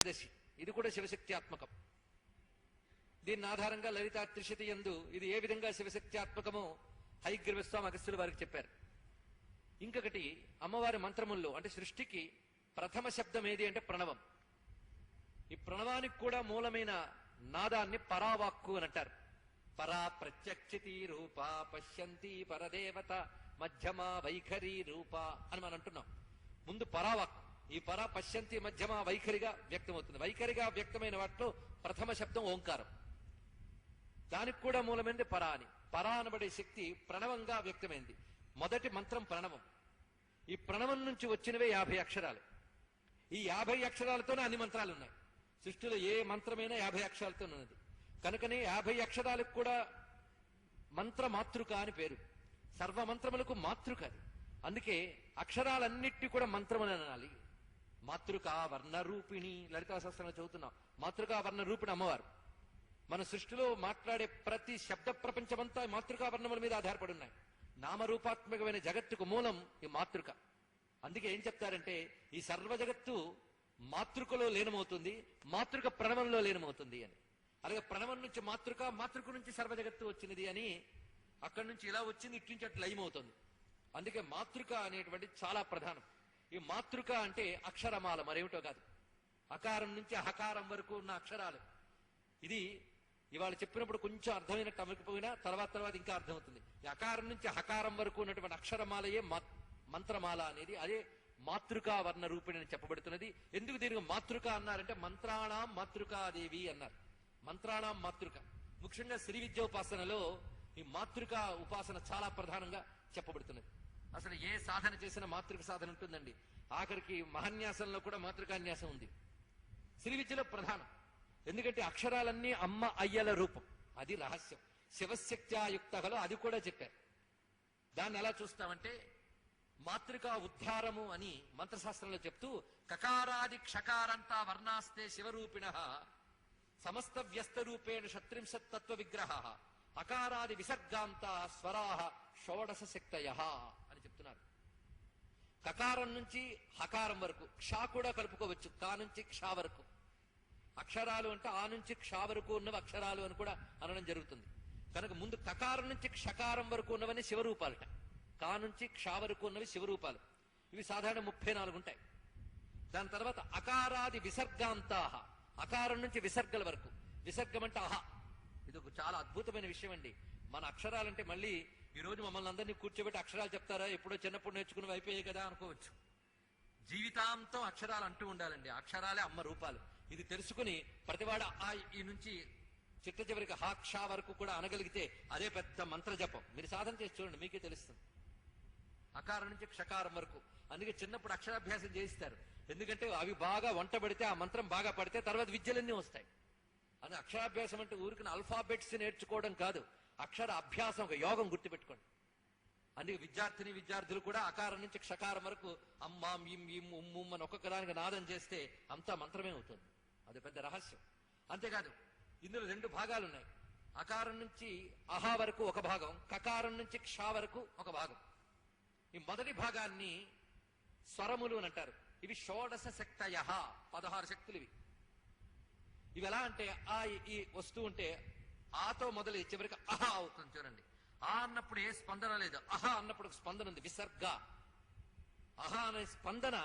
దశి ఇది కూడా శివశక్త్యాత్మకం. దీన్ని ఆధారంగా లలితా త్రిశతి యందు ఇది ఏ విధంగా శివశక్త్యాత్మకమో హయగ్రీవస్వామి అగస్త్యుల వారికి చెప్పారు. ఇంకొకటి అమ్మవారి మంత్రముల్లో అంటే సృష్టికి ప్రథమ శబ్దం ఏది అంటే ప్రణవం. ఈ ప్రణవానికి కూడా మూలమైన నాదాన్ని పరావాక్కు అని అంటారు. పరా ప్రత్యక్షితి రూప పశ్యంతి పరదేవత మధ్యమా వైఖరి రూప అని మనం అంటున్నాం. ముందు పరావాక్కు. ఈ పరా పశ్యంతి మధ్యమా వైఖరిగా వ్యక్తమవుతుంది. వైఖరిగా వ్యక్తమైన వాటిలో ప్రథమ శబ్దం ఓంకారం. దానికి కూడా మూలమైనది పరా అని. పరా అనబడే శక్తి ప్రణవంగా వ్యక్తమైంది. మొదటి మంత్రం ప్రణవం. ఈ ప్రణవం నుంచి వచ్చినవే 50 అక్షరాలు. ఈ 50 అక్షరాలతోనే అన్ని మంత్రాలు ఉన్నాయి. సృష్టిలో ఏ మంత్రమైనా 50 అక్షరాలతో ఉన్నది. కనుకనే 50 అక్షరాలకు కూడా మంత్ర మాతృక అని పేరు. సర్వమంత్రములకు మాతృక అది. అందుకే అక్షరాలన్నిటి కూడా మంత్రమని అనాలి. మాతృకా వర్ణరూపిణి లలితా శాస్త్రంలో చదువుతున్నాం. మాతృకా వర్ణరూపిణి అమ్మవారు. మన సృష్టిలో మాట్లాడే ప్రతి శబ్ద ప్రపంచమంతా మాతృకా వర్ణముల మీద ఆధారపడి ఉన్నాయి. నామరూపాత్మకమైన జగత్తుకు మూలం ఈ మాతృక. అందుకే ఏం చెప్తారంటే ఈ సర్వ జగత్తు మాతృకలో లీనమవుతుంది, మాతృక ప్రణవంలో లీనమవుతుంది అని. అలాగే ప్రణవం నుంచి మాతృక, మాతృక నుంచి సర్వ జగత్తు వచ్చినది అని. అక్కడి నుంచి ఇలా వచ్చింది, ఇటు నుంచి అట్లా లయమవుతుంది. అందుకే మాతృక అనేటువంటి చాలా ప్రధానం. ఈ మాతృక అంటే అక్షరమాల, మరేమిటో కాదు. అకారం నుంచి హకారం వరకు ఉన్న అక్షరాలు. ఇది ఇవాళ చెప్పినప్పుడు కొంచెం అర్థమైనట్టు అమకపోయినా తర్వాత ఇంకా అర్థమవుతుంది. ఈ అకారం నుంచి హకారం వరకు ఉన్నటువంటి అక్షరమాలయే మంత్రమాల అనేది. అదే మాతృకా వర్ణ రూపిణి అని చెప్పబడుతున్నది. ఎందుకు దీనికి మాతృక అన్నారంటే మంత్రాణం మాతృకాదేవి అన్నారు. మంత్రాణం మాతృక. ముఖ్యంగా శ్రీ విద్య ఉపాసనలో ఈ మాతృక ఉపాసన చాలా ప్రధానంగా చెప్పబడుతున్నది. అసలు ఏ సాధన చేసినా మాతృక సాధన ఉంటుందండి. ఆఖరికి మహాన్యాసంలో కూడా మాతృకాన్యాసం ఉంది. శ్రీ విద్యలో ప్రధానం. ఎందుకంటే అక్షరాలన్నీ అమ్మ అయ్యల రూపం. అది రహస్యం. శివశక్త్యాయుక్తలో అది కూడా చెప్పారు. దాన్ని ఎలా చూస్తామంటే మాతృకా ఉద్ధారము అని మంత్రశాస్త్రంలో చెప్తూ కకారాది క్షకారంతా వర్ణాస్తే శివరూపిణ సమస్త వ్యస్త రూపేణ షట్త్రింశత్తత్వ విగ్రహ అకారాది విసర్గాంత స్వరాహ షోడశ శక్తయ అని చెప్తున్నారు. కకారం నుంచి హకారం వరకు, క్షా కూడా కలుపుకోవచ్చు. కా నుంచి క్షా వరకు అక్షరాలు అంటే ఆ నుంచి క్షా వరకు ఉన్నవి అక్షరాలు అని కూడా అనడం జరుగుతుంది. కనుక ముందు కకారం నుంచి క్షకారం వరకు ఉన్నవని శివరూపాలట. కా నుంచి క్షా వరకు ఉన్నవి శివరూపాలు. ఇవి సాధారణ 34 ఉంటాయి. దాని తర్వాత అకారాది విసర్గాంతాహ, అకారం నుంచి విసర్గల వరకు. విసర్గం అంటే అహ. ఇది ఒక చాలా అద్భుతమైన విషయం అండి. మన అక్షరాలంటే మళ్ళీ ఈ రోజు మమ్మల్ని అందరినీ కూర్చోబెట్టి అక్షరాలు చెప్తారా, ఎప్పుడో చిన్నప్పుడు నేర్చుకుని అయిపోయాయి కదా అనుకోవచ్చు. జీవితాంతం అక్షరాలు అంటూ ఉండాలండి. అక్షరాలే అమ్మ రూపాలు. ఇది తెలుసుకుని ప్రతివాడ ఆ ఈ నుంచి చిట్ట చివరికి హా క్షా వరకు కూడా అనగలిగితే అదే పెద్ద మంత్ర జపం. మీరు సాధన చేసి చూడండి, మీకే తెలుస్తుంది. అకారం నుంచి క్షకారం వరకు. అందుకే చిన్నప్పుడు అక్షరాభ్యాసం చేయిస్తారు. ఎందుకంటే అవి బాగా వంట పడితే, ఆ మంత్రం బాగా పడితే తర్వాత విద్యలన్నీ వస్తాయి. అది అక్షరాభ్యాసం అంటే ఊరికి ఆల్ఫాబెట్స్ నేర్చుకోవడం కాదు, అక్షర అభ్యాసం, ఒక యోగం గుర్తుపెట్టుకోండి. అందుకే విద్యార్థులు కూడా అకారం నుంచి క్షకారం వరకు అమ్మాం ఇం ఇం ఉమ్ముం అని ఒక్కొక్క దానికి నాదం చేస్తే అంతా మంత్రమే అవుతుంది. అది పెద్ద రహస్యం. అంతేకాదు ఇందులో 2 భాగాలు ఉన్నాయి. అకారం నుంచి అహా వరకు ఒక భాగం, కకారం నుంచి క్షా వరకు ఒక భాగం. ఈ మొదటి భాగాన్ని స్వరములు అని అంటారు. ఇవి షోడశ శక్తయ, 16 శక్తులు ఇవి. ఇవి ఎలా అంటే ఆ ఈ వస్తూ ఉంటే ఆతో మొదలు చివరికి అహా అవుతుంది. చూడండి, ఆ అన్నప్పుడు ఏ స్పందన లేదు, అహా అన్నప్పుడు స్పందన ఉంది. విసర్గ అహా అనే స్పందన,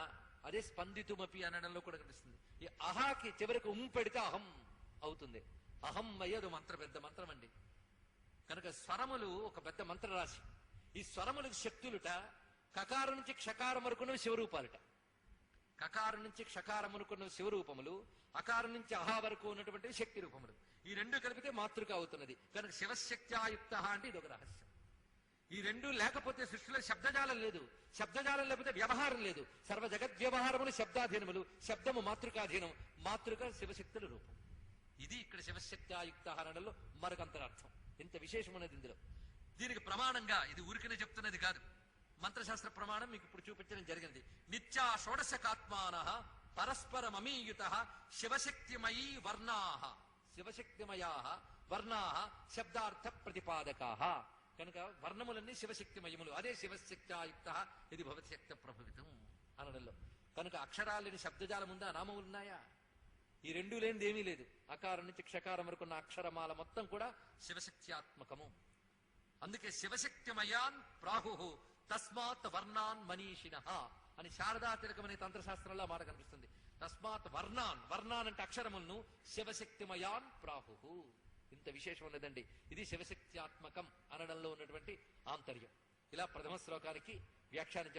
అదే స్పందితుమపి అనడంలో కూడా కనిపిస్తుంది. ఈ అహాకి చివరికి పెడితే అహం అవుతుంది. అహం అయ్యేది మంత్రం, పెద్ద మంత్రం అండి. కనుక స్వరములు ఒక పెద్ద మంత్ర రాశి. ఈ స్వరములకు శక్తులుట కకారం నుంచి క్షకారం వరకున్నవి శివరూపాలుట. కకారం నుంచి క్షకారం అనుకున్న శివరూపములు, అకారం నుంచి అహా వరకు ఉన్నటువంటి శక్తి రూపములు. ఈ 2 కలిపితే మాతృక అవుతున్నది. కనుక శివశక్త్యాయుక్త అంటే ఇది ఒక రహస్యం. ఈ 2 లేకపోతే సృష్టిలో శబ్దజాలం లేదు. శబ్దజాలం లేకపోతే వ్యవహారం లేదు. సర్వ జగత్ వ్యవహారములు శబ్దాధీనములు, శబ్దము మాతృకాధీనం, మాతృక శివశక్తుల రూపం. ఇది ఇక్కడ శివశక్త్యాయుక్త అనడంలో మరొకంతరార్థం. ఇంత విశేషమున్నది ఇందులో. దీనికి ప్రమాణంగా ఇది ఊరికనే చెప్తున్నది కాదు, మంత్రశాస్త్ర ప్రమాణం మీకు ఇప్పుడు చూపించడం జరిగింది. నిత్యా షోడశకాత్మాన పరస్పరమమీయుత శివశక్తిమయీ వర్ణాః, శివశక్తిమయాః వర్ణాః శబ్దార్థ ప్రతిపాదకాః. కనుక వర్ణములన్నీ శివశక్తిమయములు. అదే శివశక్త్యాయుక్త ఇది భవతి శక్త ప్రభవితం అనడంలో. కనుక అక్షరాలని శబ్దజాలం ఉందా, నామములున్నాయా? ఈ రెండు లేనిది ఏమీ లేదు. అకారం నుంచి క్షకారం వరకు ఉన్న అక్షరమాల మొత్తం కూడా శివశక్త్యాత్మకము. అందుకే శివశక్తిమయాన్ ప్రాహు తస్మాత్ వర్ణాన్ మనీషిణ అని శారదా తిలకం అనే తంత్రశాస్త్రంలో మాట కనిపిస్తుంది. తస్మాత్ వర్ణాన్, వర్ణాన్ అంటే అక్షరములను, శివశక్తిమయాన్ ప్రాహు. ఇంత విశేషం ఉన్నదండి. ఇది శివశక్త్యాత్మకం అనడంలో ఉన్నటువంటి ఆంతర్యం. ఇలా ప్రథమ శ్లోకానికి వ్యాఖ్యానం